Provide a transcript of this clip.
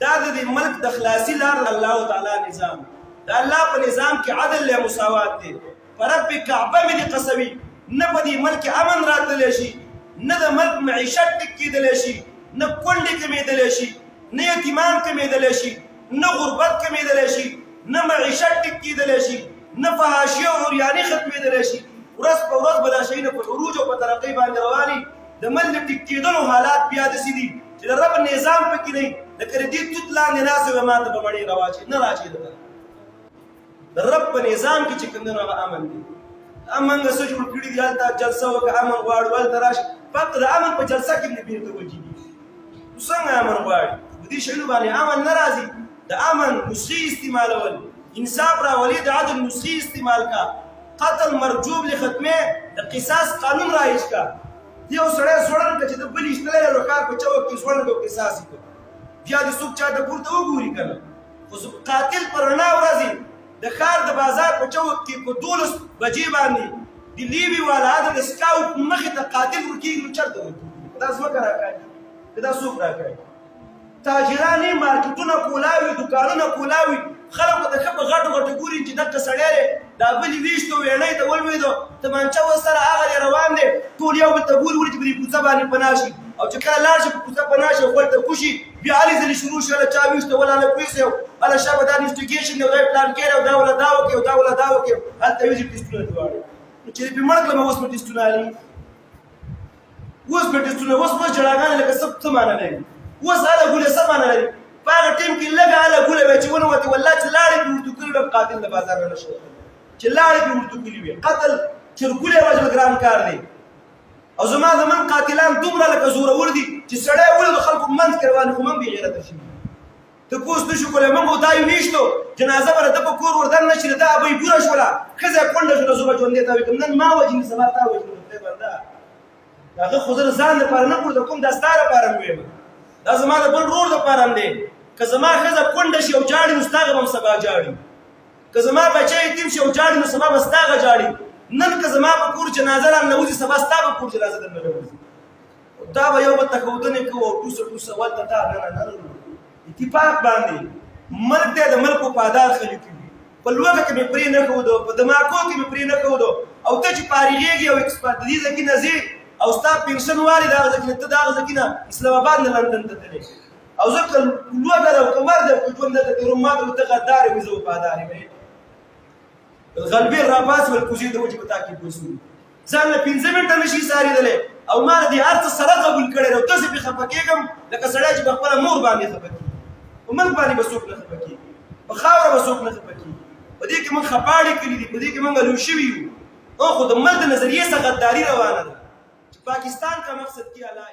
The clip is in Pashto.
دا د ملک د خلاصي لار الله تعالی نظام دا الله په نظام کې عدل له مساوات دی پر رب کعبه مې دي قسوي نه په دې ملک امن راتلی شي نه د ملک معیشت ټیک کېدلی شي نه کونډې کمېدلی شي نه یتیمان کمېدلی شي نه غربت کمېدلی شي نه معیشت ټیک کېدلی شي نه فحاشي او عریاني ختمېدلی شي ورځ په ورځ به دا شیونه په عروج او په ترقۍ باندې رواني د ملک ټیک کېدلو حالات بیا داسې دي چې د رب نظام پکې نه وي لکه د دې توت لاندې ناست وي ما ته به مڼې راواچي نه راچي د رب په نظام کې چې کوم دی نو هغه امن دی امن څه جوړ کړي دي هلته جلسه وکړه امن غواړو هلته راشي فقط د امن په جلسه کې هم نه بیرته وجېږي نو څنګه امن غواړي په دې شیانو باندې امن نه راځي د امن نسخې استعمالول انصاف راولي د عدل نسخې استعمال کا قتل مرجوب لختمه د قصاص قانون رایج کا یو سړی زوړن که چې د بل ایستلی نو ښار په چوک کې زوړن کو قصاص یې کړو بیا د څوک چاته پورته وګوري که نه خو قاتل په رڼا ورځې د ښار د بازار په چوک کې په 12 بجې باندې د لیوي والا د سکاوټ مخې ته قاتل ورکېږي نو چېرته ورکېږي دا ځمکه راکاږي دا څوک راکاږي تاجران یې مارکېټونه کولاوي دوکانونه کولاوي خلکو ته ښه په غټو غټو ګوري چې دغه سړی دی دا بل یې ویشتو ویڼۍ ته ولوېدو تمانچه ورسره هغه دی روان دی ټول یو بل ته ګوري ولې چې په دې کوڅه باندې پناه شي او چې کله لاړ شي په کوڅه پناه شي او غول ته کوشي بیا هلې ځلې شروع شي هله چا ویشته ول هله پولیس یو هله شابه دا انوسټیګیشن دی او دا یې پلان کېری او دا وله دا وکړي او دا وله دا وکړي هلته ویځي ټېسټونه دې واړي نو چې دې پرې مړ کړم اوس مې ټېسټونه علي اوس مې ټېسټونه اوس جړاګانې لکه څه معنی لري اوس هله ګولې څه معنی لري په هغه ټیم کې لږه هله ګوله وی چې ونوتې والله چې لاړې پرې ورته کړي وی قاتل د بازار نه شي چې لاړې پرې ورته کړي وي قتل چرګولی وژل ګران کار دی او زما د من قاتلان دومره لکه زورور دي چې سړی ولې د خلکو منځ کې روان خو من بې غیرته شي تپوس نه شو کولی موږ دا یې ویشتو جنازه به د ده په کور وردن نه شي د ده ابۍ بوره شوله ښځه یې کونډه شوله زه به ژوندې تا وکړم نن ما وژني سبا تا وژني خدای بنده د هغه خو زه د ځان لپاره نه پورته کوم دا ستا لپاره مې ویم دا زما د بل رور لپاره هم دی که زما ښځه کونډه شي او جاړي نو ستا هغه به هم سبا جاړي که زما بچی یتیم شي او جاړي نو سبا به ستا هغه جاړي نن که زما په کور جنازه راننوځي سبا ستا په کور جنازه درنه راوځي دا به یو بل ته ښودنې کوو او ټوسه ټوسه ولته دا نه اتفاق باندې ملک دی د ملک وفادار خلک وي په لوږه کې مې پرې نه ښودو په دماکو کې مې پرې نه ښودو او ته چې فارغېږې او د دې ځکې نه ځې او ستا پنشن والي د هغه ځکې نه ته د هغه ځکې نه اسلام آباد نه لندن ته تللی او زه که لوږه ده او که مرګ ده که ژوند دلته تېروم ما ته ته غدار وي زه وفادار یم غلبېل راپاڅول کوزې ته وچې په تا کې پوسو ځان له 5 منټه نشي سارېدلی او ما د دې هر څه سره قبول کړی دی او داسې پرې خفه کېږم لکه سړی چې په خپله مور باندې خفه کېږي په ملک باندې به څوک نه خفه کېږي په خاوره به څوک نه خفه کېږي په دې کې موږ خپاړې کړي دي په دې کې موږ لو شوي یو خو د ملک د نظریې څخه غداري روانه ده چې پاکستان کا مقصد کیا لا